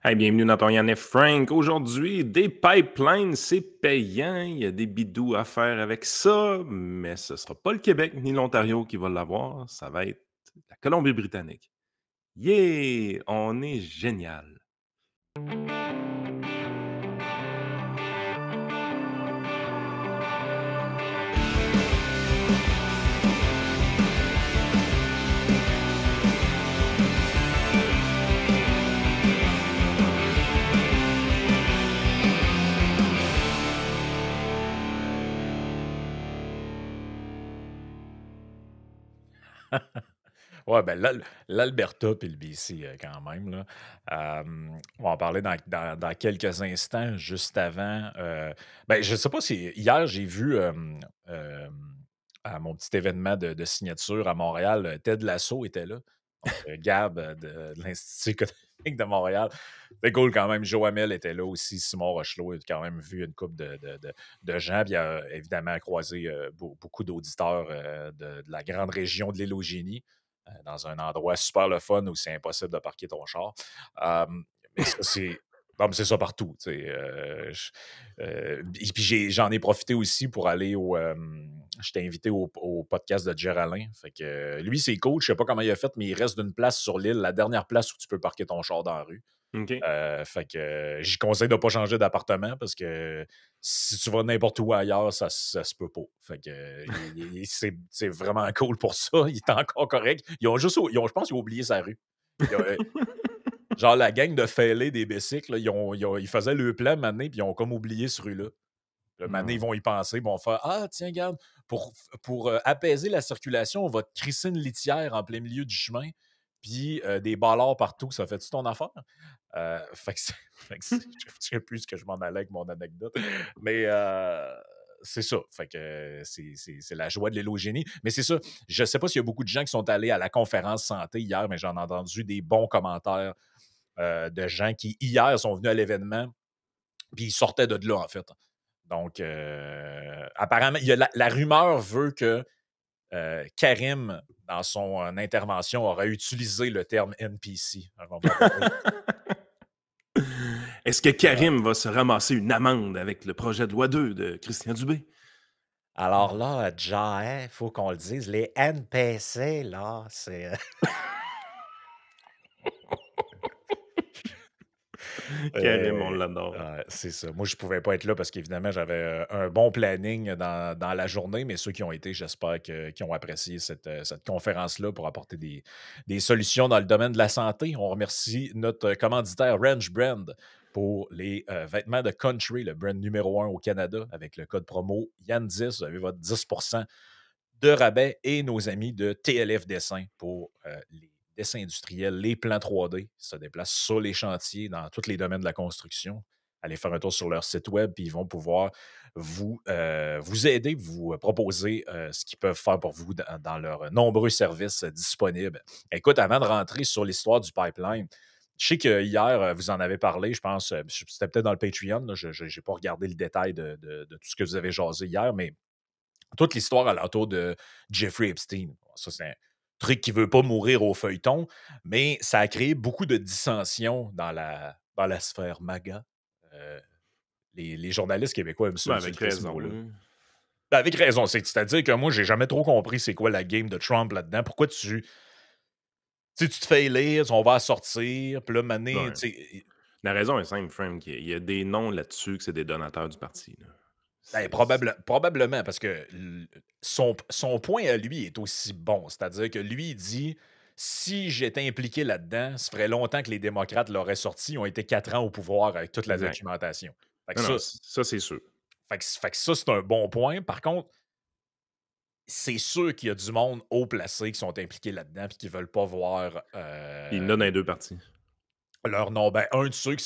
Hey, bienvenue dans ton Yann et Frank. Aujourd'hui, des pipelines, c'est payant. Il y a des bidous à faire avec ça, mais ce ne sera pas le Québec ni l'Ontario qui va l'avoir. Ça va être la Colombie-Britannique. Yeah! On est génial. Ouais, ben l'Alberta puis le BC, quand même, là. On va en parler dans quelques instants. Juste avant, ben, je sais pas si hier, j'ai vu, à mon petit événement de signature à Montréal, Ted Lasso était là. Donc, Gab, de l'Institut économique de Montréal. C'était cool quand même. Joe Hamel était là aussi. Simon Rochelot a quand même vu une couple de gens. Puis il a évidemment croisé beaucoup d'auditeurs de la grande région de l'île au Génie, dans un endroit super le fun où c'est impossible de parquer ton char. Euh, mais ça, c'est. Bon, mais c'est ça partout. Tu sais, puis j'en ai profité aussi pour aller au. J'étais invité au podcast de Géraldin. Fait que lui, c'est cool. Je sais pas comment il a fait, mais il reste d'une place sur l'île, la dernière place où tu peux parquer ton char dans la rue. OK. Fait que j'y conseille de ne pas changer d'appartement parce que si tu vas n'importe où ailleurs, ça se peut pas. Fait que c'est vraiment cool pour ça. Il est encore correct. Je pense qu'ils ont oublié sa rue. Ils ont, genre la gang de fêlés des bicycles, là, ils faisaient le plan maintenant, puis ils ont comme oublié ce rue-là. Maintenant, ils Non. vont y penser, ils vont faire Ah, tiens, regarde, pour apaiser la circulation, on va te crisser une litière en plein milieu du chemin, puis des ballards partout, ça fait-tu ton affaire? Fait que, je ne sais plus ce que je m'en allais avec mon anecdote. Mais c'est ça. Fait que c'est la joie de l'élogénie. Mais c'est ça. Je ne sais pas s'il y a beaucoup de gens qui sont allés à la conférence santé hier, mais j'en ai entendu des bons commentaires de gens qui, hier, sont venus à l'événement, puis ils sortaient de là, en fait. Donc, apparemment, la rumeur veut que Karim, dans son intervention, aurait utilisé le terme NPC. Alors, on va parler. Est-ce que Karim va se ramasser une amende avec le projet de loi 2 de Christian Dubé? Alors là, déjà, il faut qu'on le dise, les NPC, là, c'est. Karim, on Euh, l'adore. ouais, c'est ça. Moi, je ne pouvais pas être là parce qu'évidemment, j'avais un bon planning dans la journée, mais ceux qui ont été, j'espère qu'ils ont apprécié cette conférence-là pour apporter des solutions dans le domaine de la santé. On remercie notre commanditaire Range Brand pour les vêtements de Country, le brand numéro 1 au Canada, avec le code promo Yann10. Vous avez votre 10% de rabais et nos amis de TLF Dessin pour les dessins industriels, les plans 3D. Ils se déplacent sur les chantiers dans tous les domaines de la construction. Allez faire un tour sur leur site web, puis ils vont pouvoir vous aider, vous proposer ce qu'ils peuvent faire pour vous dans leurs nombreux services disponibles. Écoute, avant de rentrer sur l'histoire du pipeline, je sais que hier, vous en avez parlé, je pense, c'était peut-être dans le Patreon, là, je n'ai pas regardé le détail de tout ce que vous avez jasé hier, mais toute l'histoire alentour de Jeffrey Epstein. Ça, c'est un truc qui ne veut pas mourir au feuilleton, mais ça a créé beaucoup de dissensions dans la sphère MAGA. Euh, les journalistes québécois aiment ça Ben, avec utiliser ce raison, mot-là. là. Ben, avec raison. C'est-à-dire que moi, j'ai jamais trop compris c'est quoi la game de Trump là-dedans. Pourquoi tu te fais élire, on va sortir, puis là, mané, Ouais. La raison est simple, Frank. Il y a des noms là-dessus que c'est des donateurs du parti, là. ben, C'est probablement, parce que son point à lui est aussi bon. C'est-à-dire que lui, il dit si j'étais impliqué là-dedans, ça ferait longtemps que les démocrates l'auraient sorti. Ils ont été 4 ans au pouvoir avec toute la exact. documentation. Fait que Non, non, ça, ça, c'est sûr. fait que ça, c'est un bon point. Par contre, c'est sûr qu'il y a du monde haut placé qui sont impliqués là-dedans et qui ne veulent pas voir Il y en a dans les deux parties. leur nom. Ben, un de ceux que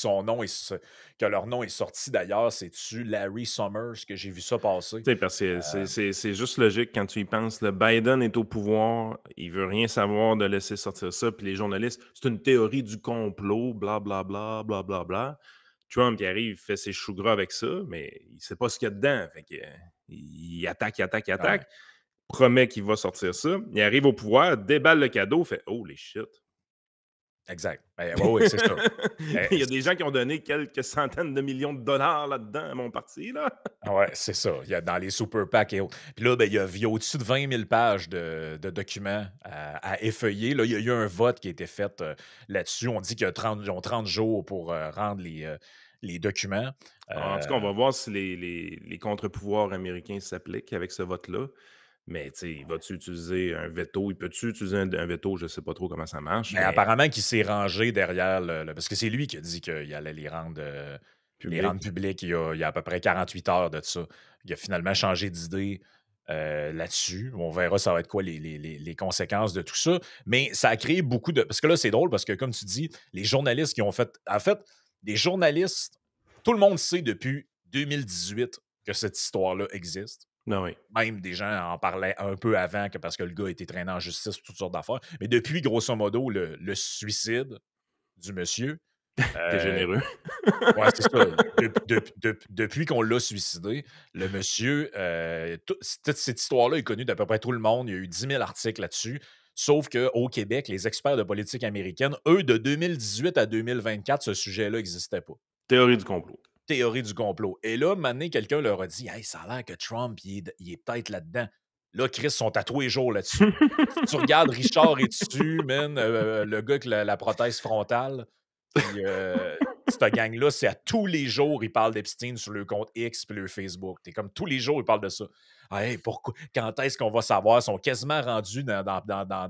leur nom est sorti d'ailleurs, c'est-tu Larry Summers, que j'ai vu ça passer. Tu sais, parce que c'est juste logique quand tu y penses. Le Biden est au pouvoir, il veut rien savoir de laisser sortir ça, puis les journalistes, c'est une théorie du complot, blablabla, blablabla. Trump, il arrive, il fait ses choux gras avec ça, mais il sait pas ce qu'il y a dedans. Fait que, il attaque, il attaque, il Ouais. attaque, promet qu'il va sortir ça. Il arrive au pouvoir, déballe le cadeau, fait « Oh, les shit! » Exact. Ben, oui, c'est ça. Il Eh, y a des gens qui ont donné quelques centaines de millions de dollars là-dedans à mon parti, là. ouais, c'est ça. Il y a dans les super PAC et autres. Puis là, ben, il y a au-dessus de 20 000 pages de documents à effeuiller. Là, il y a eu un vote qui a été fait là-dessus. On dit qu'ils ont 30 jours pour rendre les documents. En tout cas, on Euh, va voir si les contre-pouvoirs américains s'appliquent avec ce vote-là. Mais, tu sais, vas-tu utiliser un veto? Il peut-tu utiliser un veto? Je sais pas trop comment ça marche, mais mais apparemment qu'il s'est rangé derrière parce que c'est lui qui a dit qu'il allait les rendre public. publics il y a à peu près 48 heures de ça. Il a finalement changé d'idée là-dessus. On verra ça va être quoi les conséquences de tout ça. Mais ça a créé beaucoup de. Parce que là, c'est drôle parce que, comme tu dis, les journalistes qui ont fait. En fait, des journalistes, tout le monde sait depuis 2018 que cette histoire-là existe. Non, oui. Même des gens en parlaient un peu avant parce que le gars a été traîné en justice pour toutes sortes d'affaires. Mais depuis, grosso modo, le suicide du monsieur, T'es euh, généreux. ouais, c'est ça. Depuis qu'on l'a suicidé, le monsieur, toute cette histoire-là est connue d'à peu près tout le monde. Il y a eu 10 000 articles là-dessus. Sauf qu'au Québec, les experts de politique américaine, eux, de 2018 à 2024, ce sujet-là n'existait pas. Théorie du complot. Théorie du complot. Et là, maintenant, quelqu'un leur a dit: Hey, ça a l'air que Trump, il est peut-être là-deded. Là, Chris sont à tous les jours là-dessus. Si tu regardes Richard est dessus, man, le gars avec la prothèse frontale, puis cette gang-là, c'est à tous les jours, ils parlent d'Epstein sur le compte X puis le Facebook. T'es comme tous les jours, ils parlent de ça. Hey, pourquoi, quand est-ce qu'on va savoir? Ils sont quasiment rendus dans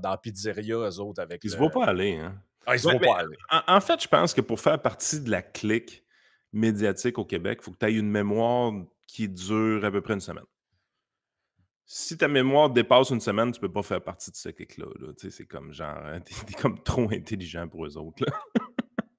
la pizzeria, eux autres, avec Il se le. voit pas aller, hein? Ah, ils se Ouais, voient mais pas aller. en fait, je pense que pour faire partie de la clique médiatique au Québec, il faut que tu aies une mémoire qui dure à peu près une semaine. Si ta mémoire dépasse une semaine, tu peux pas faire partie de ce clique-là, là. Tu sais, c'est comme genre, tu comme trop intelligent pour eux autres, là.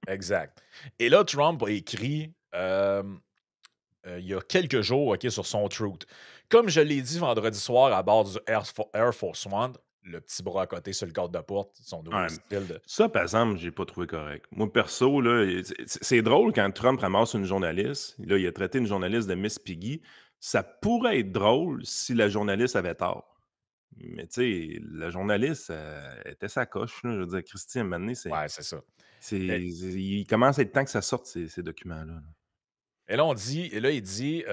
Exact. Et là, Trump a écrit il y a quelques jours, OK, sur son Truth. Comme je l'ai dit vendredi soir à bord du Air Force One, le petit bras à côté sur le cadre de porte, son nouveau Ouais, style de. ça, par exemple, j'ai pas trouvé correct. Moi, perso, là, c'est drôle quand Trump ramasse une journaliste. Là, il a traité une journaliste de Miss Piggy. Ça pourrait être drôle si la journaliste avait tort. Mais tu sais, la journaliste, était sa coche, là. Je veux dire, Christy, à un moment donné, Ouais, c'est ça. il commence à être temps que ça sorte ces documents-là, là. Et là, il dit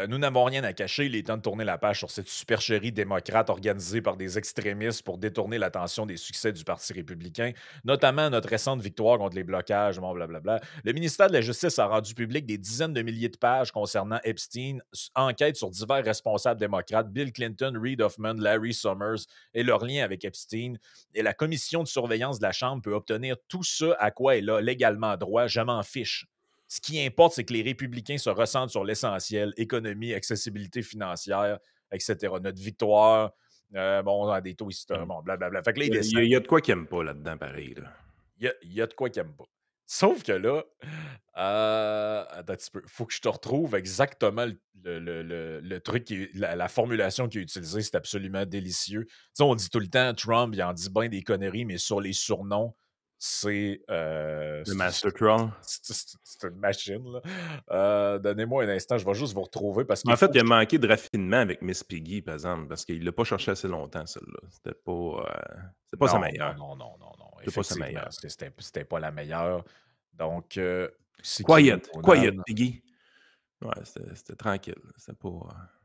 nous n'avons rien à cacher, il est temps de tourner la page sur cette supercherie démocrate organisée par des extrémistes pour détourner l'attention des succès du Parti républicain, notamment notre récente victoire contre les blocages, bon, blablabla. Le ministère de la Justice a rendu public des dizaines de milliers de pages concernant Epstein, enquête sur divers responsables démocrates, Bill Clinton, Reid Hoffman, Larry Summers et leurs liens avec Epstein. Et la commission de surveillance de la Chambre peut obtenir tout ce à quoi elle a légalement droit. Je m'en fiche. Ce qui importe, c'est que les républicains se ressentent sur l'essentiel, économie, accessibilité financière, etc. Notre victoire, bon, des taux historiques, Mmh. bon, blablabla. Fait que là, il Il descend. y a de quoi qu'il aime pas là-dedans, pareil, là. Il y a de quoi qu'il n'aime pas. Sauf que là, attends un petit peu. Faut que je te retrouve exactement le truc, la formulation qu'il a utilisée. C'est absolument délicieux. Tu sais, on dit tout le temps, Trump, il en dit bien des conneries, mais sur les surnoms, c'est Le Master Troll. c'est une machine, là. Donnez-moi un instant, je vais juste vous retrouver parce Mais qu'il en fait, faut il que a je. manqué de raffinement avec Miss Piggy, par exemple, parce qu'il l'a pas cherché assez longtemps, celle-là. C'était pas sa Non, non, meilleure. non, non, non, non. C'était pas sa Effectivement, meilleure. c'était pas la meilleure. Donc, c'est qui lui, Quiet, quiet, Conan? Piggy. Ouais, c'était tranquille. C'était pas,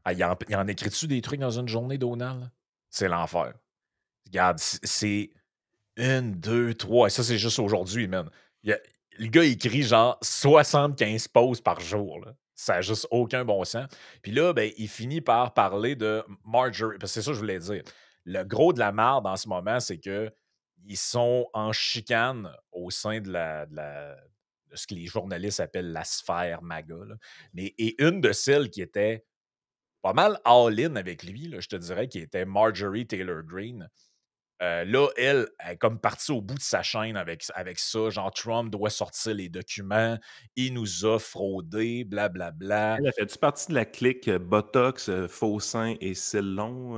Ah, il en écrit-tu des trucs dans une journée, Donald? C'est l'enfer. Regarde, c'est une, deux, trois. Et ça, c'est juste aujourd'hui, man. Le gars écrit genre 75 pauses par jour, là. Ça n'a juste aucun bon sens. Puis là, ben, il finit par parler de Marjorie. Parce que c'est ça que je voulais dire. Le gros de la marde en ce moment, c'est que ils sont en chicane au sein de ce que les journalistes appellent la sphère MAGA, là. Et une de celles qui était pas mal all-in avec lui, là, je te dirais, qui était Marjorie Taylor Greene. Là, elle est comme partie au bout de sa chaîne avec ça. Genre, Trump doit sortir les documents, il nous a fraudé, blablabla. Elle a fait-tu partie de la clique Botox, faux seins et cils longs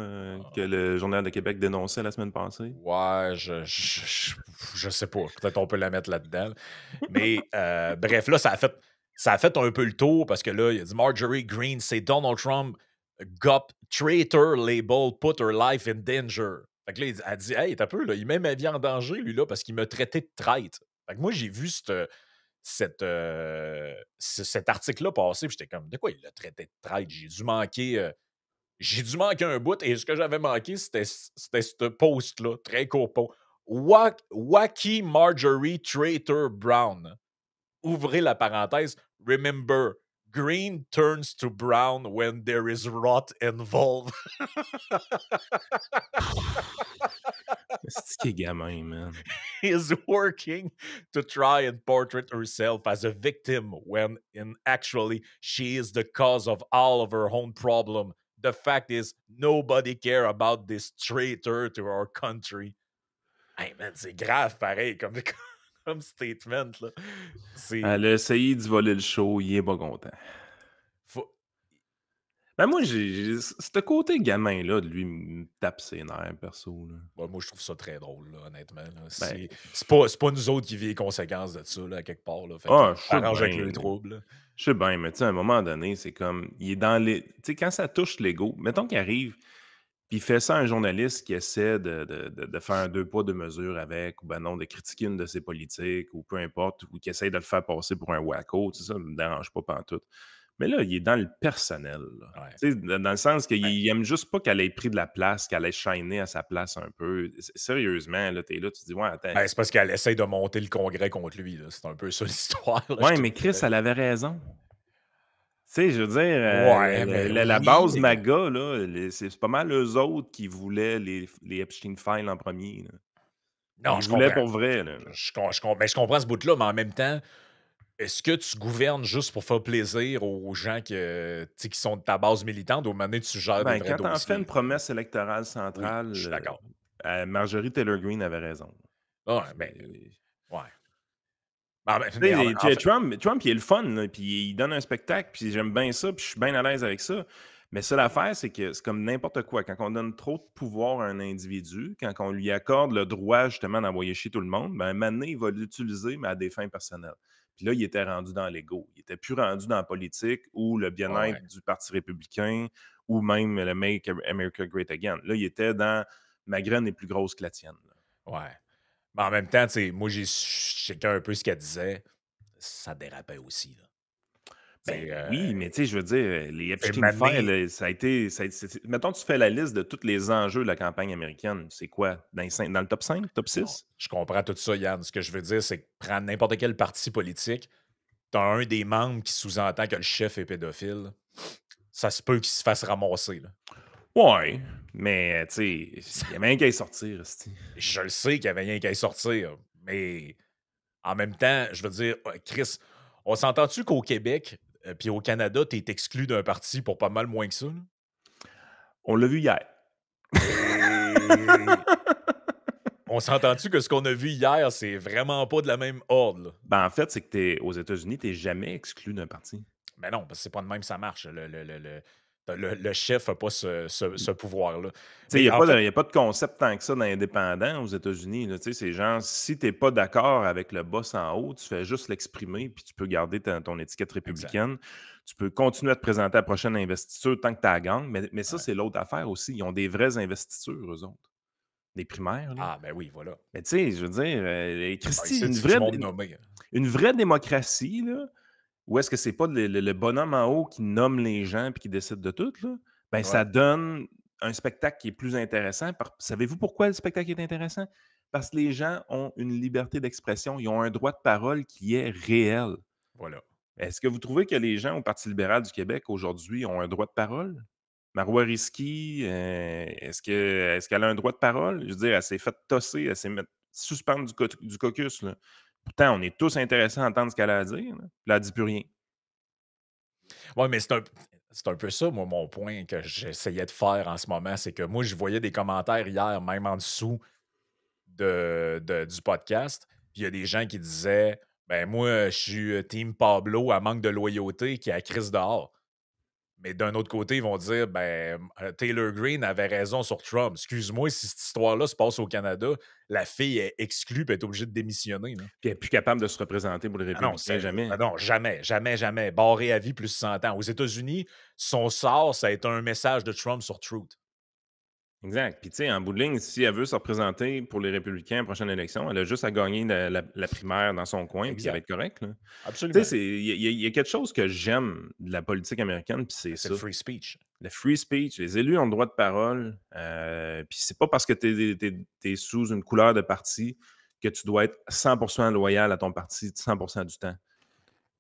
que le Journal de Québec dénonçait la semaine passée? Ouais, je sais pas. Peut-être on peut la mettre là-dedans. Mais bref, là, ça a fait un peu le tour parce que là, il a dit Marjorie Greene, c'est Donald Trump got traitor label, put her life in danger. Fait que là, elle dit: «Hey, tu un peu, là, il met ma vie en danger, lui, là, parce qu'il m'a traité de traître». Fait que moi, j'ai vu cet article-là passer, puis j'étais comme: «De quoi il l'a traité de traître?» J'ai dû manquer un bout et ce que j'avais manqué, c'était ce post-là, très court post. Wacky Marjorie Traitor Brown. Ouvrez la parenthèse. Remember, green turns to brown when there is rot involved. C'est qui est gamin, man. Is working to try and portray herself as a victim when in actually she is the cause of all of her own problem. The fact is nobody care about this traitor to our country. Hey man, c'est grave pareil comme, comme statement là. C'est Elle a essayé de voler le show, il est pas content. faut- Ben moi, j'ai ce côté gamin-là de lui me tape ses nerfs, perso, là. Ouais, moi je trouve ça très drôle là, honnêtement. Là. Ben, C'est pas nous autres qui vivons les conséquences de ça là, à quelque part. Là. Fait que je sais arrange avec bien, le trouble. Là. je sais bien, mais tu sais, à un moment donné, c'est comme, il est dans les... Tu sais, quand ça touche l'ego, mettons qu'il arrive, puis il fait ça à un journaliste qui essaie de faire un deux poids, deux mesures avec, ou ben non, de critiquer une de ses politiques, ou peu importe, ou qui essaie de le faire passer pour un wacko, tu sais, ça me dérange pas pantoute. Mais là, il est dans le personnel, là. Ouais. Tu sais, dans le sens qu'il Ben, aime juste pas qu'elle ait pris de la place, qu'elle ait shiné à sa place un peu. Sérieusement, là, t'es là, tu te dis, ouais, attends. ben, c'est parce qu'elle essaie de monter le congrès contre lui. Là. C'est un peu ça l'histoire. Là, je Ouais, te mais Chris, dirais. elle avait raison. Tu sais, je veux dire, Ouais, mais la oui, base mais MAGA, là, c'est pas mal eux autres qui voulaient les Epstein Files en premier, là. non, Ils je voulaient comprends. pour vrai, là. Ben, je comprends ce bout-là, mais en même temps, est-ce que tu gouvernes juste pour faire plaisir aux gens tu sais, qui sont de ta base militante ou maintenant tu gères des Ben, vrais quand t'en fais une dossiers? promesse électorale Oui, centrale, je suis d'accord. Marjorie Taylor Greene avait raison. Ouais, ben, C'est ouais. Ben, Tu mais sais, en fait, Trump, il est le fun, là, puis il donne un spectacle, puis j'aime bien ça, puis je suis bien à l'aise avec ça. Mais ça, l'affaire, c'est que c'est comme n'importe quoi. Quand on donne trop de pouvoir à un individu, quand on lui accorde le droit, justement, d'envoyer chier tout le monde, ben, maintenant, il va l'utiliser, mais à des fins personnelles. Puis là, il était rendu dans l'ego. Il était plus rendu dans la politique ou le ouais, ouais, bien-être du Parti républicain ou même le Make America Great Again. Là, il était dans ma graine est plus grosse que la tienne, là. ouais. Mais en même temps, tu sais, moi, j'ai checké un peu ce qu'elle disait. Ça dérapait aussi, là. Tu sais, Ben oui, mais tu sais, je veux dire, les c'est Epstein Files, mané. ça a été. Mettons, tu fais la liste de tous les enjeux de la campagne américaine. C'est quoi? Dans le top 5, top Non, 6? je comprends tout ça, Yann. Ce que je veux dire, c'est que prendre n'importe quel parti politique, t'as un des membres qui sous-entend que le chef est pédophile, ça se peut qu'il se fasse ramasser, là. Ouais, mais tu sais, il y a même qu'à y sortir, esti. Je le sais qu'il y avait rien qu'à y sortir, mais en même temps, je veux dire, Chris, on s'entend-tu qu'au Québec puis au Canada, tu es exclu d'un parti pour pas mal moins que ça, là? On l'a vu hier. Et on s'entend-tu que ce qu'on a vu hier, c'est vraiment pas de la même ordre, là? Ben, en fait, c'est que aux États-Unis, tu n'es jamais exclu d'un parti. Mais non, parce que c'est pas de même que ça marche. Le chef n'a pas ce pouvoir-là. Tu sais, il Mais y a en pas fait, de y a pas de concept tant que ça d'indépendant aux États-Unis, là. Tu sais, c'est genre, si tu es pas d'accord avec le boss en haut, tu fais juste l'exprimer, puis tu peux garder ton étiquette exact. républicaine. Tu peux continuer à te présenter à la prochaine investiture tant que tu as la gang, mais ça, Ouais. c'est l'autre affaire aussi. Ils ont des vraies investitures, eux autres. Des primaires, là. Ah, ben oui, voilà. Mais tu sais, je veux dire, Ah, Christy, ici, c'est du monde nommé. une vraie démocratie, là, où est-ce que c'est pas le bonhomme en haut qui nomme les gens puis qui décide de tout, là? Ben, Ouais. ça donne un spectacle qui est plus intéressant. Savez-vous pourquoi le spectacle est intéressant? Parce que les gens ont une liberté d'expression, ils ont un droit de parole qui est réel. Voilà. Est-ce que vous trouvez que les gens au Parti libéral du Québec aujourd'hui ont un droit de parole? Marois Risky, est-ce qu'elle a un droit de parole? Je veux dire, elle s'est faite tosser, elle s'est suspendre du caucus, là. Pourtant, on est tous intéressés à entendre ce qu'elle a à dire, là. Puis elle dit plus rien. Ouais, mais c'est un peu ça, moi, mon point que j'essayais de faire en ce moment. C'est que moi, je voyais des commentaires hier, même en dessous du podcast. Puis il y a des gens qui disaient ben moi, je suis Team Pablo à manque de loyauté qui a Chris dehors. Mais d'un autre côté, ils vont dire ben Taylor Greene avait raison sur Trump. Excuse-moi, si cette histoire-là se passe au Canada, la fille est exclue et est obligée de démissionner. Là. Puis elle est plus capable de se représenter pour les Ah non, républicains, jamais. ah non, jamais, jamais, jamais. Barré à vie plus 100 ans. Aux États-Unis, son sort, ça a été un message de Trump sur Truth. Exact. Puis, tu sais, en bout de ligne, si elle veut se représenter pour les républicains à la prochaine élection, elle a juste à gagner la primaire dans son coin, puis elle va Exact. être correcte, là. Tu sais, Absolument. il y a quelque chose que j'aime de la politique américaine, puis c'est Ben, c'est le ça. free speech. Le free speech, les élus ont le droit de parole, puis c'est pas parce que tu es sous une couleur de parti que tu dois être 100% loyal à ton parti 100% du temps.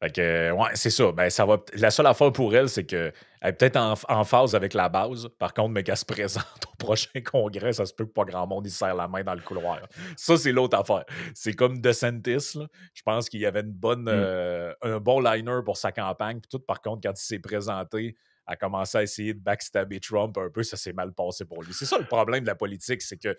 Fait que, ouais, c'est ça. Ben, ça va. La seule affaire pour elle, c'est qu'elle est peut-être en phase avec la base. Par contre, mais qu'elle se présente au prochain congrès, ça se peut que pas grand monde y serre la main dans le couloir. Ça, c'est l'autre affaire. C'est comme DeSantis, là. Je pense qu'il y avait Mmh. un bon liner pour sa campagne. Puis tout, par contre, quand il s'est présenté, a commencé à essayer de backstabber Trump un peu, ça s'est mal passé pour lui. C'est ça le problème de la politique, c'est que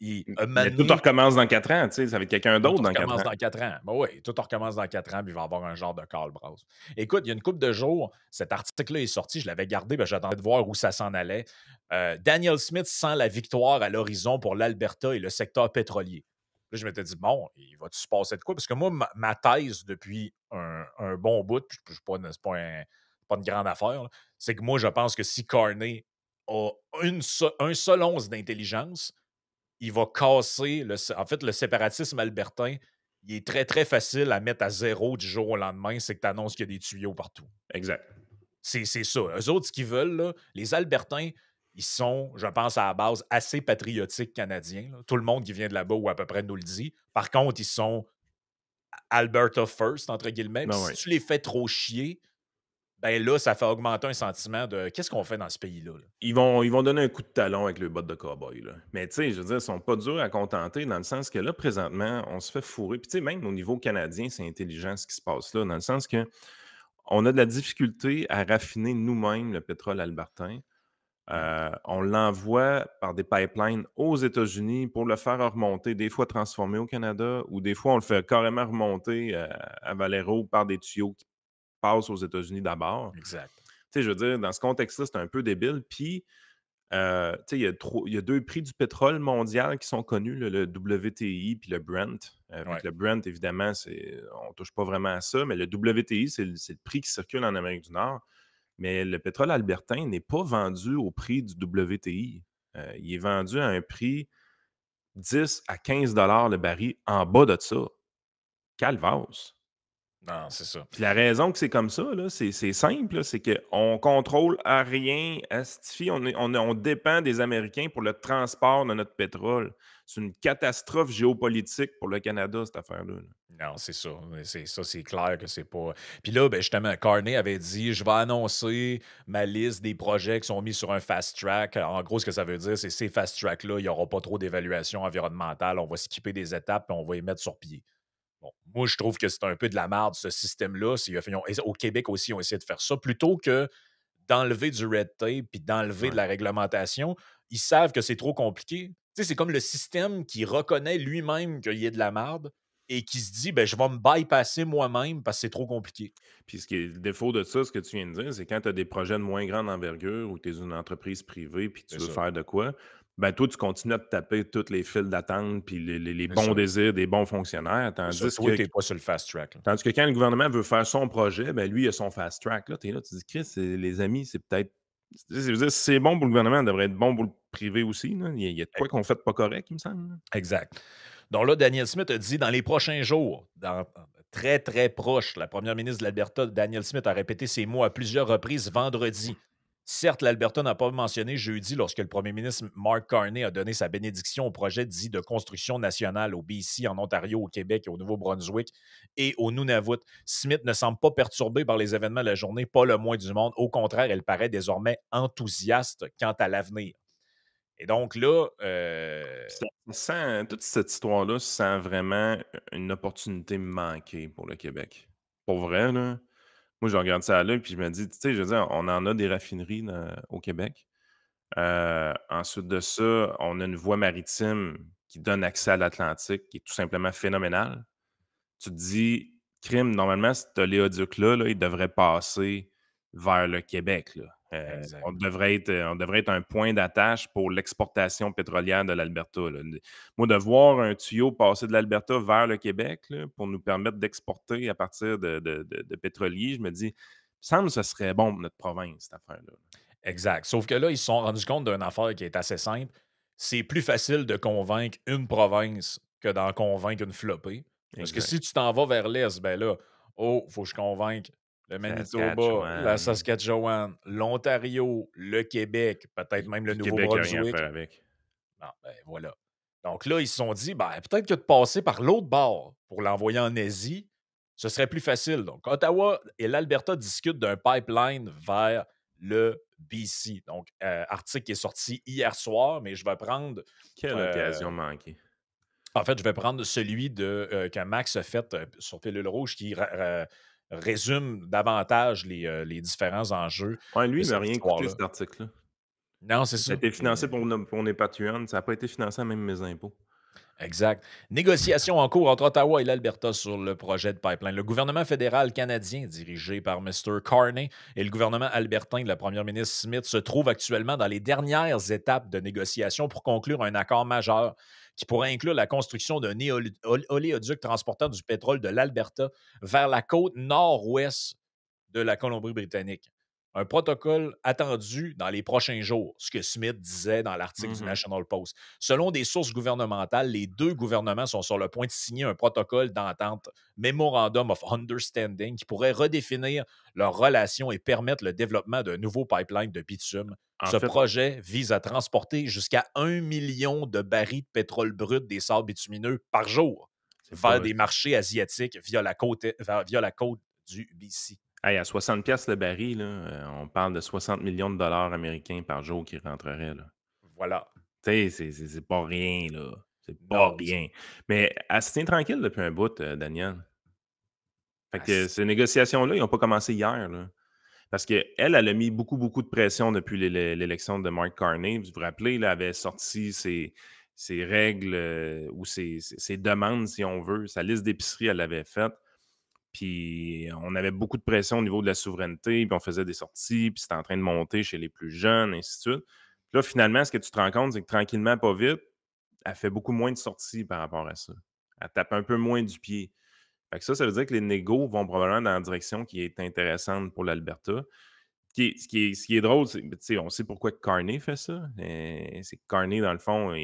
un moment Mais tout donné, recommence dans 4 ans, tu sais, ça va être quelqu'un tout d'autre dans 4 recommence ans. dans 4 ans. Ben oui, tout recommence dans 4 ans, puis il va y avoir un genre de call-brasse. Écoute, il y a une couple de jours, cet article-là est sorti, je l'avais gardé, ben, j'attendais de voir où ça s'en allait. Daniel Smith sent la victoire à l'horizon pour l'Alberta et le secteur pétrolier. Là, je m'étais dit, bon, il va-tu se passer de quoi? Parce que moi, ma thèse depuis un bon bout, puis c'est pas une grande affaire, là, c'est que moi, je pense que si Carney a un seul once d'intelligence, il va casser en fait, le séparatisme albertain, il est très, très facile à mettre à zéro du jour au lendemain, c'est que tu annonces qu'il y a des tuyaux partout. Exact. C'est ça. Eux autres, ce qu'ils veulent, là, les Albertains, ils sont, je pense, à la base, assez patriotiques canadiens, là. Tout le monde qui vient de là-bas, ou à peu près, nous le dit. Par contre, ils sont Alberta first, entre guillemets. Puis Ben si oui. tu les fais trop chier, ben là, ça fait augmenter un sentiment de qu'est-ce qu'on fait dans ce pays-là, là? Ils vont donner un coup de talon avec le bottes de cow-boy, là. Mais tu sais, je veux dire, ils sont pas durs à contenter dans le sens que là, présentement, on se fait fourrer. Puis tu sais, même au niveau canadien, c'est intelligent ce qui se passe là, dans le sens que on a de la difficulté à raffiner nous-mêmes le pétrole albertain. Mmh. On l'envoie par des pipelines aux États-Unis pour le faire remonter, des fois transformé au Canada, ou des fois on le fait carrément remonter à Valero par des tuyaux qui passent aux États-Unis d'abord. Exact. Tu sais, je veux dire, dans ce contexte-là, c'est un peu débile. Puis, tu sais, il y a 2 prix du pétrole mondial qui sont connus, là, le WTI puis le Brent. Fait Ouais, que le Brent, évidemment, on touche pas vraiment à ça, mais le WTI, c'est le prix qui circule en Amérique du Nord. Mais le pétrole albertain n'est pas vendu au prix du WTI. Il est vendu à un prix 10 à 15 $ le baril, en bas de ça. Calvasse! non, c'est ça. Puis la raison que c'est comme ça, là, c'est simple, là, c'est qu'on contrôle à rien, asti, on dépend des Américains pour le transport de notre pétrole. C'est une catastrophe géopolitique pour le Canada, cette affaire-là, là. Non, c'est ça. C'est ça, c'est clair que c'est pas. Puis là, ben justement, Carney avait dit je vais annoncer ma liste des projets qui sont mis sur un fast track. En gros, ce que ça veut dire, c'est ces fast tracks-là, il n'y aura pas trop d'évaluation environnementale. On va skipper des étapes et on va les mettre sur pied. Bon, moi, je trouve que c'est un peu de la merde, ce système-là. Au Québec aussi, ils ont essayé de faire ça. Plutôt que d'enlever du red tape puis d'enlever de Ouais. la réglementation, ils savent que c'est trop compliqué. Tu sais, c'est comme le système qui reconnaît lui-même qu'il y a de la merde et qui se dit, ben, je vais me bypasser moi-même parce que c'est trop compliqué. Puis ce qui est le défaut de ça, ce que tu viens de dire, c'est quand tu as des projets de moins grande envergure ou tu es une entreprise privée puis tu C'est veux ça. faire de quoi, ben toi, tu continues à te taper toutes les files d'attente puis les C'est ça. bons désirs des bons fonctionnaires, C'est ça. Toi, t'es pas sur le fast track, là. tandis que quand le gouvernement veut faire son projet, ben lui, il a son fast track. Là, tu es là, tu dis, Chris, les amis, c'est peut-être. Je veux dire, si c'est bon pour le gouvernement, ça devrait être bon pour le privé aussi, là. Il y a de E quoi qu'on fait pas correct, il me semble, là. exact. Donc là, Daniel Smith a dit dans les prochains jours, très, très proche, la première ministre de l'Alberta, Daniel Smith, a répété ces mots à plusieurs reprises vendredi. Certes, l'Alberta n'a pas mentionné jeudi lorsque le premier ministre Mark Carney a donné sa bénédiction au projet dit de construction nationale au BC, en Ontario, au Québec et au Nouveau-Brunswick et au Nunavut. Smith ne semble pas perturbé par les événements de la journée, pas le moins du monde. Au contraire, elle paraît désormais enthousiaste quant à l'avenir. Et donc là, Toute cette histoire-là sent vraiment une opportunité manquée pour le Québec. Pour vrai, là. Moi, je regarde ça là, puis je me dis, tu sais, je veux dire, on en a des raffineries au Québec. Ensuite de ça, on a une voie maritime qui donne accès à l'Atlantique, qui est tout simplement phénoménale. Tu te dis, crime, normalement, cet oléoduc-là, là, il devrait passer vers le Québec, là. exact. On devrait être un point d'attache pour l'exportation pétrolière de l'Alberta, là. Moi, de voir un tuyau passer de l'Alberta vers le Québec, là, pour nous permettre d'exporter à partir de pétroliers, je me dis, il me semble que ce serait bon pour notre province, cette affaire-là. Exact. Sauf que là, ils se sont rendus compte d'une affaire qui est assez simple. C'est plus facile de convaincre une province que d'en convaincre une flopée. Parce que Exact. si tu t'en vas vers l'Est, ben là, oh, faut que je convainque le Manitoba, la Saskatchewan. Saskatchewan, l'Ontario, le Québec, peut-être même le Puis le Québec a rien à Nouveau-Brunswick. faire avec. Bon, ben voilà. Donc là, ils se sont dit, ben, peut-être que de passer par l'autre bord pour l'envoyer en Asie, ce serait plus facile. Donc, Ottawa et l'Alberta discutent d'un pipeline vers le BC. Donc, article qui est sorti hier soir, mais je vais prendre, Quelle euh, occasion manquée. en fait, je vais prendre celui que Max a fait sur Pilule Rouge qui résume davantage les différents enjeux Ouais, lui, de il m'a cette rien coûté histoire-là. cet article-là. Non, c'est Ça a ça. été financé pour mes Patreons, ça a pas été financé à même mes impôts. Exact. Négociation en cours entre Ottawa et l'Alberta sur le projet de pipeline. Le gouvernement fédéral canadien, dirigé par Mr. Carney, et le gouvernement albertain de la première ministre Smith se trouvent actuellement dans les dernières étapes de négociation pour conclure un accord majeur qui pourrait inclure la construction d'un oléoduc transportant du pétrole de l'Alberta vers la côte nord-ouest de la Colombie-Britannique. Un protocole attendu dans les prochains jours, ce que Smith disait dans l'article du Mhm. National Post. Selon des sources gouvernementales, les deux gouvernements sont sur le point de signer un protocole d'entente, Memorandum of Understanding, qui pourrait redéfinir leurs relations et permettre le développement d'un nouveau pipeline de bitume. En Ce fait, projet vise à transporter jusqu'à 1 million de barils de pétrole brut des sables bitumineux par jour c'est vers pas. des marchés asiatiques via la côte du BC. Hey, à 60 piastres le baril, là, on parle de 60 millions de dollars américains par jour qui rentreraient, là. Voilà. Tu sais, c'est pas rien, là. C'est pas Non, rien. Mais elle se tient tranquille depuis un bout, Daniel. Fait ah, que ces négociations-là, ils ont pas commencé hier, là. Parce qu'elle, elle a mis beaucoup, beaucoup de pression depuis l'élection de Mark Carney. Vous vous rappelez, là, elle avait sorti ses règles ou ses demandes, si on veut. Sa liste d'épicerie, elle l'avait faite. Puis on avait beaucoup de pression au niveau de la souveraineté, puis on faisait des sorties, puis c'était en train de monter chez les plus jeunes, ainsi de suite. Puis là, finalement, ce que tu te rends compte, c'est que tranquillement, pas vite, elle fait beaucoup moins de sorties par rapport à ça. Elle tape un peu moins du pied. Fait que ça veut dire que les négos vont probablement dans la direction qui est intéressante pour l'Alberta. Ce qui est drôle, c'est tu sais, on sait pourquoi Carney fait ça. C'est que Carney, dans le fond,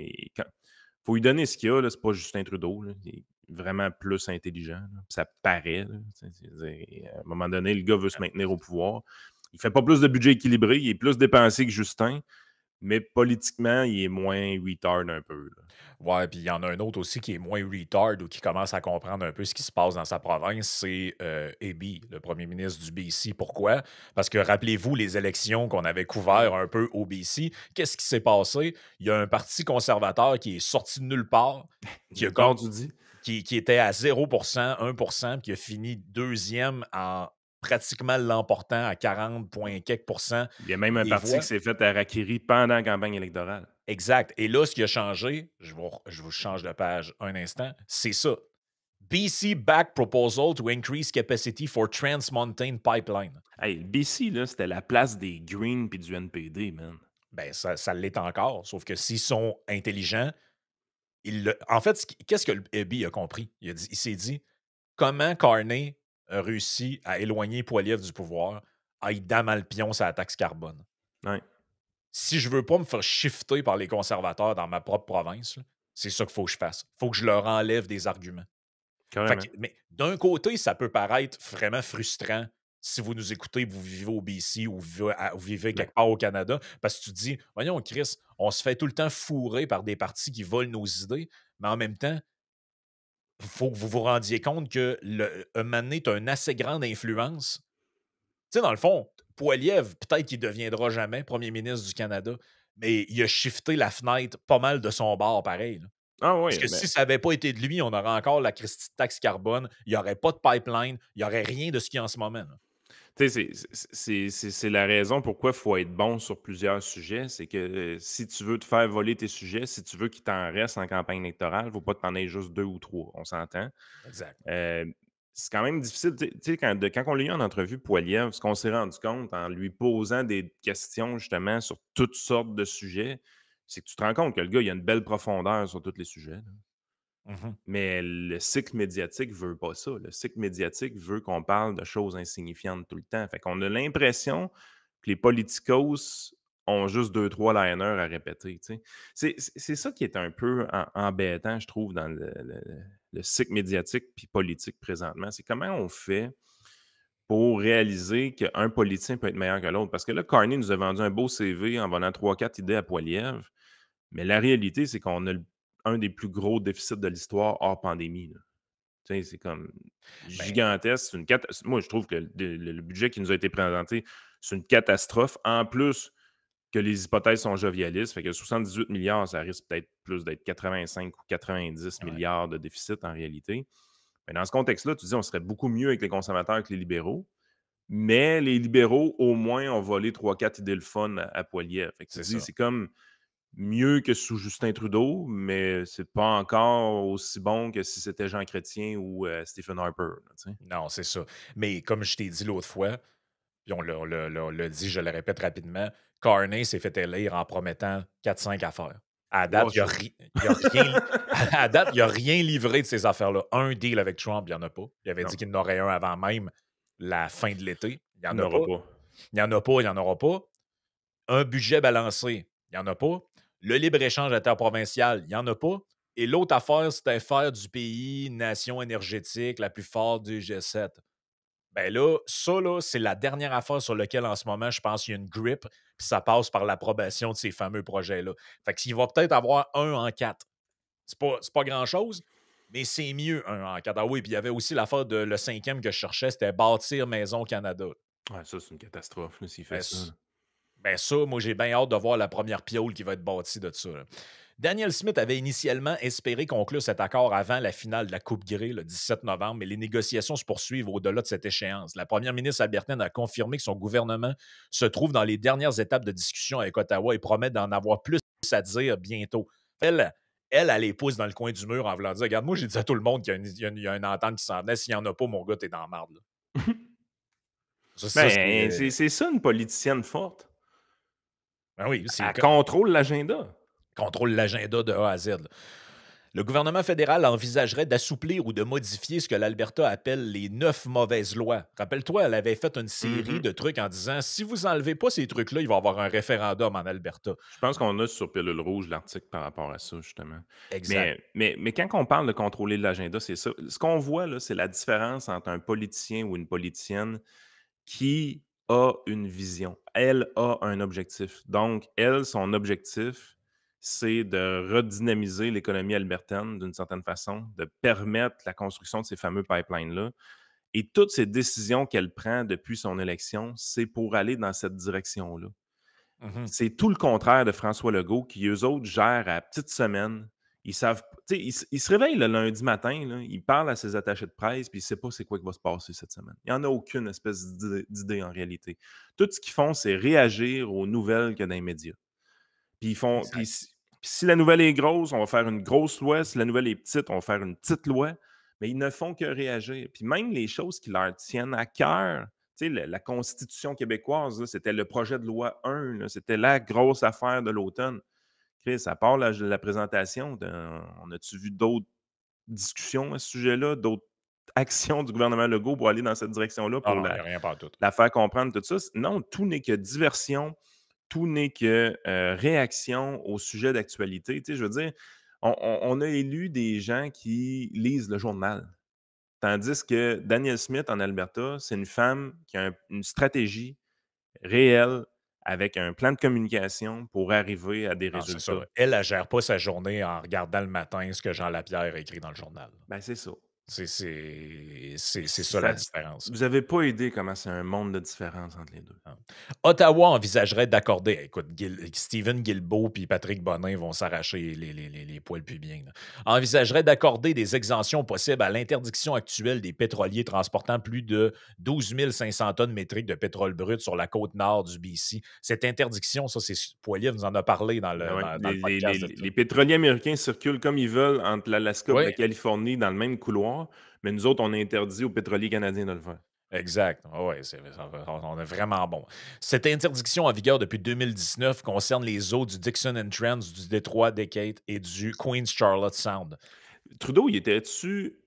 faut lui donner ce qu'il y a, là, c'est pas Justin Trudeau, là. Il est vraiment plus intelligent, là, puis ça paraît, là, tu sais, c'est-à-dire, à un moment donné, le gars veut se maintenir au pouvoir. Il fait pas plus de budget équilibré, il est plus dépensé que Justin, mais politiquement, il est moins retard un peu, là. ouais, puis il y en a un autre aussi qui est moins retard ou qui commence à comprendre un peu ce qui se passe dans sa province, c'est Eby, le premier ministre du BC. Pourquoi? Parce que rappelez-vous les élections qu'on avait couvertes un peu au BC. Qu'est-ce qui s'est passé? Il y a un parti conservateur qui est sorti de nulle part, qui a Nulle part, comme tu dis? qui était à 0%, 1%, puis qui a fini deuxième en pratiquement l'emportant à 40 point quelques pourcents Il y a même un des parti voix. qui s'est fait harakiri pendant la campagne électorale. Exact. Et là, ce qui a changé, je vous change de page un instant, c'est ça. BC back proposal to increase capacity for Trans Mountain Pipeline. Hey, le BC, là, c'était la place des Greens puis du NPD, man. Ben, ça l'est encore, sauf que s'ils sont intelligents, en fait, qu'est-ce que le Ebi a compris? Il s'est dit, comment Carney a réussi à éloigner Poilievre du pouvoir, à y damer le pion sur la taxe carbone. Ouais, Si je veux pas me faire shifter par les conservateurs dans ma propre province, là, c'est ça qu'il faut que je fasse. Il faut que je leur enlève des arguments. Fait que, carrément. mais d'un côté, ça peut paraître vraiment frustrant si vous nous écoutez, vous vivez au BC ou vous vivez Ben, quelque part au Canada, parce que tu te dis, voyons, Chris, on se fait tout le temps fourrer par des partis qui volent nos idées, mais en même temps, il faut que vous vous rendiez compte que un moment donné, tu as une assez grande influence. Tu sais, dans le fond, Poilievre, peut-être qu'il ne deviendra jamais premier ministre du Canada, mais il a shifté la fenêtre pas mal de son bord, pareil, là. ah Parce oui, que ben, si ça n'avait pas été de lui, on aurait encore la Christie de taxe carbone, il n'y aurait pas de pipeline, il n'y aurait rien de ce qu'il y a en ce moment, là. tu sais, c'est la raison pourquoi il faut être bon sur plusieurs sujets. C'est que si tu veux te faire voler tes sujets, si tu veux qu'il t'en reste en campagne électorale, il ne faut pas que tu en aies juste deux ou trois. On s'entend. Exact. Euh, c'est quand même difficile. Tu sais, quand on l'a eu en entrevue, Poilievre, ce qu'on s'est rendu compte en lui posant des questions justement sur toutes sortes de sujets, c'est que tu te rends compte que le gars, il a une belle profondeur sur tous les sujets, là. Mhm. Mais le cycle médiatique veut pas ça. Le cycle médiatique veut qu'on parle de choses insignifiantes tout le temps. Fait qu'on a l'impression puis les politicos ont juste deux trois liners à répéter, tu sais. C'est ça qui est un peu embêtant, je trouve, dans le cycle médiatique puis politique présentement. C'est comment on fait pour réaliser qu'un politicien peut être meilleur que l'autre? Parce que là, Carney nous a vendu un beau CV en vendant trois quatre idées à Poilievre, mais la réalité, c'est qu'on a un des plus gros déficits de l'histoire hors pandémie, là. Tu sais, c'est comme Ben, gigantesque. C'est une moi, je trouve que le budget qui nous a été présenté, c'est une catastrophe. En plus que les hypothèses sont jovialistes, fait que 78 milliards, ça risque peut-être plus d'être 85 ou 90 ouais, milliards de déficit en réalité. Mais dans ce contexte-là, tu dis on serait beaucoup mieux avec les conservateurs que les libéraux, mais les libéraux, au moins, ont volé trois quatre idées le fun à Poilievre. Fait que tu c'est dis, ça. c'est comme mieux que sous Justin Trudeau, mais c'est pas encore aussi bon que si c'était Jean Chrétien ou Stephen Harper, là, tu sais. Non, c'est ça. Mais comme je t'ai dit l'autre fois, puis on l'a dit, je le répète rapidement, Carney s'est fait élire en promettant 4-5 affaires. À date, Watch out. il y a rien à date, il y a rien livré de ces affaires-là. Un deal avec Trump, il y en a pas. Il avait dit Non, qu'il en aurait un avant même la fin de l'été. Il y il en n'y a en aura pas. pas. Il y en a pas, il y en aura pas. Un budget balancé, il y en a pas. Le libre-échange interprovincial, il y en a pas. Et l'autre affaire, c'était faire du pays une nation énergétique la plus forte du G7. Ben là, ça, là, c'est la dernière affaire sur laquelle, en ce moment, je pense qu'il y a une grip, puis ça passe par l'approbation de ces fameux projets-là. Fait qu'il va peut-être avoir un en quatre. C'est pas grand-chose, mais c'est mieux un en quatre. Ah oui, puis il y avait aussi l'affaire de le cinquième que je cherchais, c'était bâtir Maison Canada. Ouais, ça, c'est une catastrophe, là, s'il fait Ben, ça, là. ça, moi, j'ai bien hâte de voir la première piole qui va être bâtie de ça, là. Daniel Smith avait initialement espéré conclure cet accord avant la finale de la Coupe Grey, le 17 novembre, mais les négociations se poursuivent au-delà de cette échéance. La première ministre albertaine a confirmé que son gouvernement se trouve dans les dernières étapes de discussion avec Ottawa et promet d'en avoir plus à dire bientôt. Elle, elle les pousse dans le coin du mur en voulant dire regarde, moi, j'ai dit à tout le monde qu'il y a une entente qui s'en venait. S'il n'y en a pas, mon gars, t'es dans la marde, là. Ça, Ben, c'est. c'est ça une politicienne forte. Ben oui, c'est Elle contrôle l'agenda. contrôle l'agenda de A à Z, là. Le gouvernement fédéral envisagerait d'assouplir ou de modifier ce que l'Alberta appelle les 9 mauvaises lois. Rappelle-toi, elle avait fait une série Mhm. de trucs en disant si vous enlevez pas ces trucs-là, il va y avoir un référendum en Alberta. Je pense qu'on a sur Pilule Rouge l'article par rapport à ça, justement. Exact. Mais quand on parle de contrôler l'agenda, c'est ça. Ce qu'on voit, là, c'est la différence entre un politicien ou une politicienne qui a une vision. Elle a un objectif. Donc, elle, son objectif, c'est de redynamiser l'économie albertaine d'une certaine façon, de permettre la construction de ces fameux pipelines-là. Et toutes ces décisions qu'elle prend depuis son élection, c'est pour aller dans cette direction-là. Mhm. C'est tout le contraire de François Legault qui, eux autres, gèrent à la petite semaine. Ils savent, tu sais, ils se réveillent le lundi matin, là, ils parlent à ses attachés de presse, puis ils ne savent pas c'est quoi qui va se passer cette semaine. Il n'y en a aucune espèce d'idée en réalité. Tout ce qu'ils font, c'est réagir aux nouvelles qu'il y a dans les médias. Puis ils font, Exact. puis si la nouvelle est grosse, on va faire une grosse loi. Si la nouvelle est petite, on va faire une petite loi. Mais ils ne font que réagir. Puis même les choses qui leur tiennent à cœur, tu sais, la Constitution québécoise, là, c'était le projet de loi 1, là, c'était la grosse affaire de l'automne. Chris, à part la présentation, on a-tu vu d'autres discussions à ce sujet-là, d'autres actions du gouvernement Legault pour aller dans cette direction-là, Ah pour non, il n'y a rien pas tout. la faire comprendre, tout ça? Non, tout n'est que diversion, tout n'est que réaction au sujet d'actualité. Tu sais, je veux dire, on a élu des gens qui lisent le journal. Tandis que Danielle Smith en Alberta, c'est une femme qui a une stratégie réelle avec un plan de communication pour arriver à des Non, c'est ça. résultats. Elle, elle gère pas sa journée en regardant le matin ce que Jean Lapierre a écrit dans le journal. Ben, c'est ça. C'est ça la Ça différence. vous avez pas idée comment c'est un monde de différence entre les 2. Hein. Ottawa envisagerait d'accorder, écoute, Stephen Guilbeault et Patrick Bonin vont s'arracher les poils pubiens, là. Envisagerait d'accorder des exemptions possibles à l'interdiction actuelle des pétroliers transportant plus de 12 500 tonnes métriques de pétrole brut sur la côte nord du BC. Cette interdiction, ça, c'est Poilievre nous en a parlé Ben ouais, dans le podcast. les pétroliers américains circulent comme ils veulent entre l'Alaska et Oui, la Californie dans le même couloir, mais nous autres, on a interdit aux pétroliers canadiens de le faire. exact. Oui, on est vraiment bon. Cette interdiction en vigueur depuis 2019 concerne les eaux du Dixon Entrance, du détroit d'Ekate et du Queen's Charlotte Sound. Trudeau, il était-tu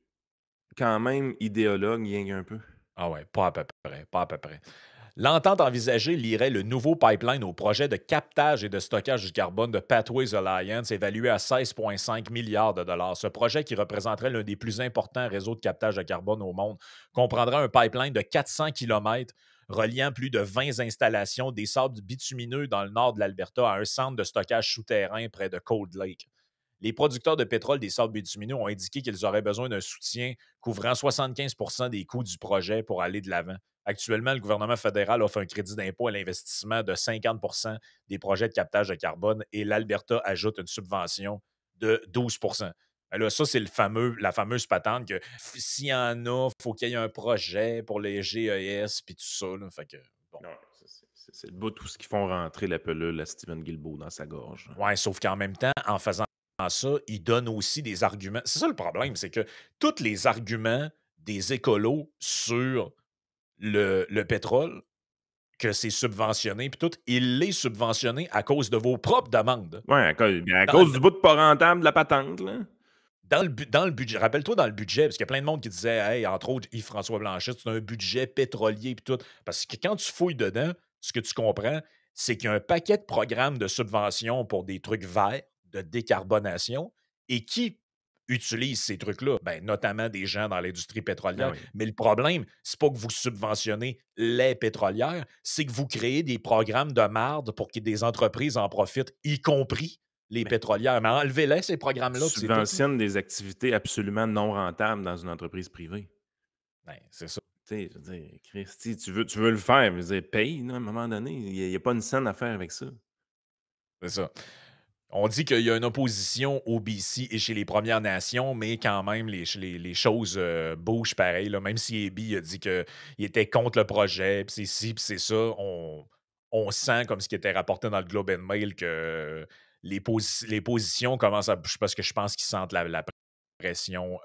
quand même idéologue, rien qu'un peu? Ah ouais, pas à peu près, pas à peu près. L'entente envisagée lierait le nouveau pipeline au projet de captage et de stockage du carbone de Pathways Alliance, évalué à 16,5 milliards de dollars. Ce projet, qui représenterait l'un des plus importants réseaux de captage de carbone au monde, comprendra un pipeline de 400 kilomètres reliant plus de 20 installations des sables bitumineux dans le nord de l'Alberta à un centre de stockage souterrain près de Cold Lake. Les producteurs de pétrole des sables bitumineux ont indiqué qu'ils auraient besoin d'un soutien couvrant 75 des coûts du projet pour aller de l'avant. Actuellement, le gouvernement fédéral offre un crédit d'impôt à l'investissement de 50 des projets de captage de carbone et l'Alberta ajoute une subvention de 12. Alors ça, c'est la fameuse patente que s'il y en a, il faut qu'il y ait un projet pour les GES puis tout ça. Là. Fait que, bon. Non, c'est le bout, tout ce qu'ils font rentrer la pelule à Steven Guilbeault dans sa gorge. Ouais, sauf qu'en même temps, en faisant ça, ils donnent aussi des arguments. C'est ça le problème, c'est que tous les arguments des écolos sur le pétrole, que c'est subventionné, puis tout, il l'est subventionné à cause de vos propres demandes. Ouais, à Dans cause le, du bout de pas rentable de la patente, là. dans le budget, rappelle-toi dans le budget, parce qu'il y a plein de monde qui disait, hey, entre autres, Yves-François Blanchet, c'est un budget pétrolier, puis tout. Parce que quand tu fouilles dedans, ce que tu comprends, c'est qu'il y a un paquet de programmes de subventions pour des trucs verts, de décarbonation, et qui utilisent ces trucs-là? Ben, notamment des gens dans l'industrie Ah pétrolière. oui. Mais le problème, c'est pas que vous subventionnez les pétrolières, c'est que vous créez des programmes de marde pour que des entreprises en profitent, y compris les Mais pétrolières. Mais enlevez-les, ces tu programmes-là, puis c'est tout. Là. subventionnes des activités absolument non rentables dans une entreprise privée. Ben, c'est ça. Tu sais, je veux dire, Christy, tu veux le faire, je veux dire, paye, là, à un moment donné. Il y a pas une scène à faire avec ça. C'est ça. On dit qu'il y a une opposition au BC et chez les Premières Nations, mais quand même, les choses bougent pareil. Là. Même si Ebi a dit qu'il était contre le projet, puis c'est ci, puis c'est ça, on sent, comme ce qui était rapporté dans le Globe and Mail, que les positions commencent à bouger parce que je pense qu'ils sentent la pression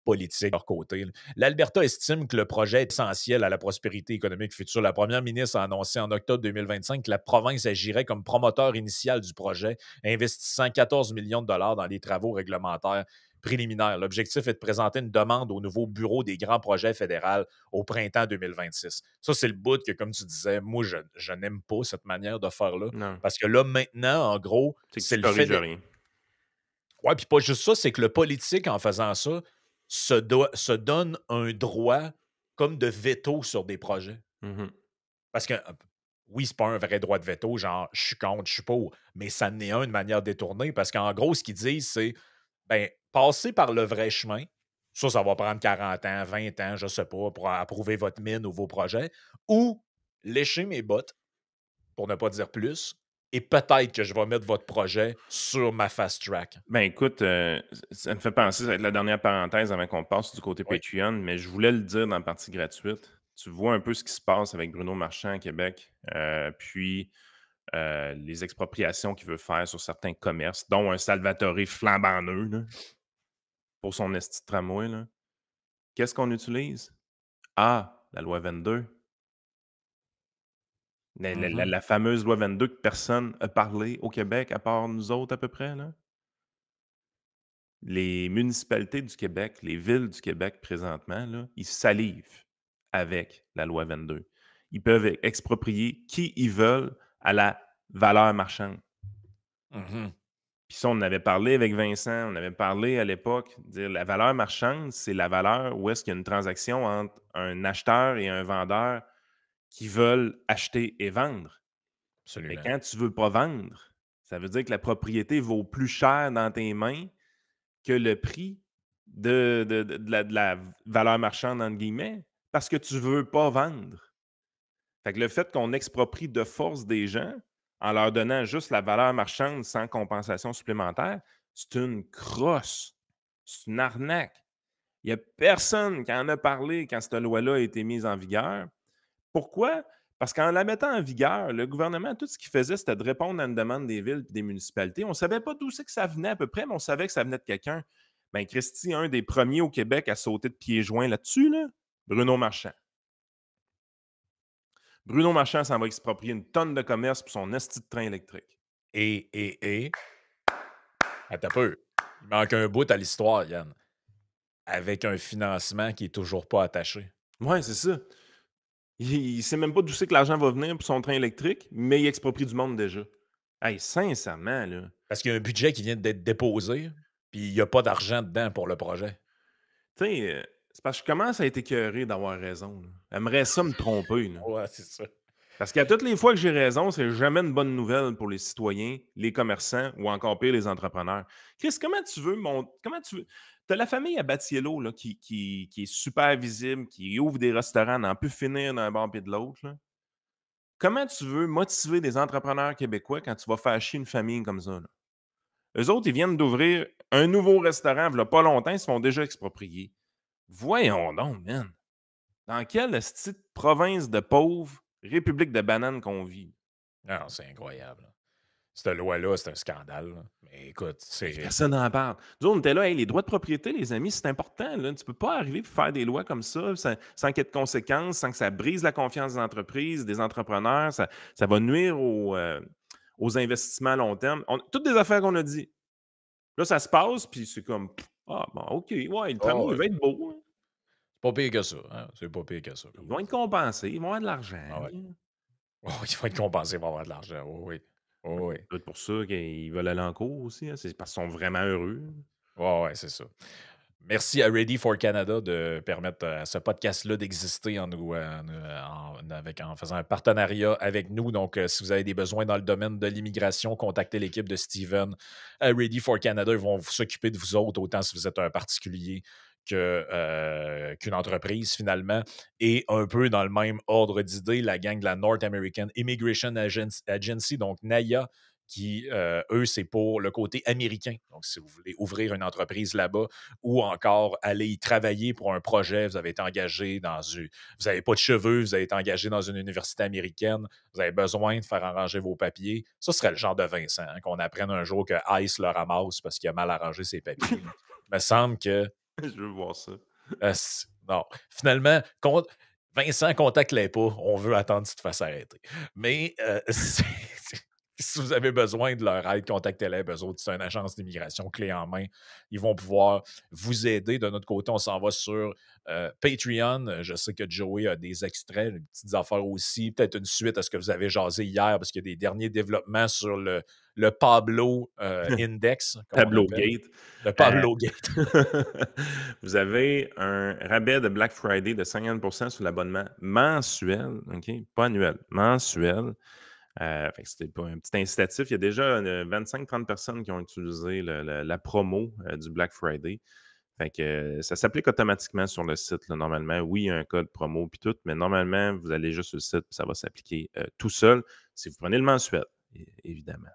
politique de leur côté. Là. L'Alberta estime que le projet est essentiel à la prospérité économique future. La première ministre a annoncé en octobre 2025 que la province agirait comme promoteur initial du projet, investissant 14 millions de dollars dans les travaux réglementaires préliminaires. L'objectif est de présenter une demande au nouveau bureau des grands projets fédéral au printemps 2026. Ça, c'est le bout que, comme tu disais, moi, je n'aime pas cette manière de faire-là. Non. Parce que là, maintenant, en gros, C'est que c'est tu le fait corriges de... rien. Ouais, puis pas juste ça, c'est que le politique, en faisant ça, se donne un droit comme de veto sur des projets. Mhm. Parce que, oui, c'est pas un vrai droit de veto, genre, je suis contre, je suis pour, mais ça n'est un de manière détournée, parce qu'en gros, ce qu'ils disent, c'est, ben, passez par le vrai chemin, ça va prendre 40 ans, 20 ans, je sais pas, pour approuver votre mine ou vos projets, ou léchez mes bottes, pour ne pas dire plus, et peut-être que je vais mettre votre projet sur ma fast track. Ben écoute, ça me fait penser, ça va être la dernière parenthèse avant qu'on passe du côté Oui. Patreon, mais je voulais le dire dans la partie gratuite. Tu vois un peu ce qui se passe avec Bruno Marchand à Québec, puis les expropriations qu'il veut faire sur certains commerces, dont un Salvatore flambant neuf, là, pour son esti de tramway. Là. Qu'est-ce qu'on utilise? Ah, la loi 22. La fameuse loi 22 que personne a parlé au Québec, à part nous autres à peu près. Là. Les municipalités du Québec, les villes du Québec présentement, là, ils salivent avec la loi 22. Ils peuvent exproprier qui ils veulent à la valeur marchande. Mhm. Puis ça, on en avait parlé avec Vincent, on avait parlé à l'époque, dire la valeur marchande, c'est la valeur où est-ce qu'il y a une transaction entre un acheteur et un vendeur qui veulent acheter et vendre. Mais Absolument. quand tu ne veux pas vendre, ça veut dire que la propriété vaut plus cher dans tes mains que le prix de la valeur marchande, entre guillemets, parce que tu ne veux pas vendre. Fait que le fait qu'on exproprie de force des gens en leur donnant juste la valeur marchande sans compensation supplémentaire, c'est une crosse. C'est une arnaque. Il n'y a personne qui en a parlé quand cette loi-là a été mise en vigueur. Pourquoi? Parce qu'en la mettant en vigueur, le gouvernement, tout ce qu'il faisait, c'était de répondre à une demande des villes et des municipalités. On ne savait pas d'où c'est que ça venait à peu près, mais on savait que ça venait de quelqu'un. Ben, Christy, un des premiers au Québec à sauter de pieds joints là-dessus, là, Bruno Marchand. Bruno Marchand s'en va exproprier une tonne de commerce pour son esti de train électrique. Et, attends un peu. Il manque un bout à l'histoire, Yann. Avec un financement qui est toujours pas attaché. Ouais, c'est ça. Il sait même pas d'où c'est que l'argent va venir pour son train électrique, mais il exproprie du monde déjà. Hey, sincèrement, là. Parce qu'il y a un budget qui vient d'être déposé, puis il y a pas d'argent dedans pour le projet. Tu sais, c'est parce que je commence à être écœuré d'avoir raison, là. J'aimerais ça me tromper, là. Ouais, c'est ça. Parce qu'à toutes les fois que j'ai raison, c'est jamais une bonne nouvelle pour les citoyens, les commerçants ou encore pire, les entrepreneurs. Chris, comment tu veux tu la famille à Batiello là, qui est super visible, qui ouvre des restaurants à n'en plus finir d'un bord et de l'autre, là. Comment tu veux motiver des entrepreneurs québécois quand tu vas faire chier une famille comme ça, là? Eux autres, ils viennent d'ouvrir un nouveau restaurant, il y a pas longtemps, ils se font déjà exproprier. Voyons donc, man! Dans quelle esti de province de pauvres, république de bananes qu'on vit? Non, c'est incroyable, là. Cette loi-là, c'est un scandale, là. Mais écoute, Mais c'est personne n'en parle. Nous autres, on était là: «Hey, les droits de propriété, les amis, c'est important, là. Tu peux pas arriver et faire des lois comme ça sans qu'il y ait de conséquences, sans que ça brise la confiance des entreprises, des entrepreneurs. Ça va nuire aux investissements à long terme». Toutes des affaires qu'on a dit. Là, ça se passe, puis c'est comme: «Ah bon, OK, ouais, le tramway, oh, il ouais, va être beau, hein. c'est pas pire que ça, hein, c'est pas pire que ça, Ils comme on vont être dit. compensés, ils vont avoir de l'argent, Ah ouais. là». Oh, il faut être compensé pour avoir de l'argent, oui, oui. Oh, oui. Peut-être pour ça qu'ils veulent aller en cours aussi, hein. C'est parce qu'ils sont vraiment heureux. Ouais, ouais, c'est ça. Merci à Ready for Canada de permettre à ce podcast-là d'exister en faisant un partenariat avec nous. Donc, si vous avez des besoins dans le domaine de l'immigration, contactez l'équipe de Steven à Ready for Canada. Ils vont s'occuper de vous autres, autant si vous êtes un particulier qu'une entreprise, finalement. Et un peu dans le même ordre d'idée, la gang de la North American Immigration Agency, donc NAIA, qui, eux, c'est pour le côté américain. Donc, si vous voulez ouvrir une entreprise là-bas ou encore aller y travailler pour un projet, vous avez été engagé vous n'avez pas de cheveux, vous avez été engagé dans une université américaine, vous avez besoin de faire arranger vos papiers. Ça serait le genre de Vincent, hein, qu'on apprenne un jour que Ice le ramasse parce qu'il a mal arrangé ses papiers, là. Il me semble que Je veux voir ça. non. Finalement, Vincent, contacte-les pas. On veut attendre que tu te fasses arrêter. Mais si vous avez besoin de leur aide, contactez-les. Eux autres, c'est une agence d'immigration clé en main. Ils vont pouvoir vous aider. De notre côté, on s'en va sur Patreon. Je sais que Joey a des extraits, des petites affaires aussi. Peut-être une suite à ce que vous avez jasé hier, parce qu'il y a des derniers développements sur le Pablo Index, comme on Tableau appelle. Gate. Le Pablo Gate. Vous avez un rabais de Black Friday de 50 sur l'abonnement mensuel, OK? Pas annuel, mensuel. Fait que c'était pas un petit incitatif. Il y a déjà 25-30 personnes qui ont utilisé la promo du Black Friday. Fait que ça s'applique automatiquement sur le site, là, normalement. Oui, il y a un code promo puis tout, mais normalement, vous allez juste sur le site, puis ça va s'appliquer tout seul si vous prenez le mensuel, évidemment.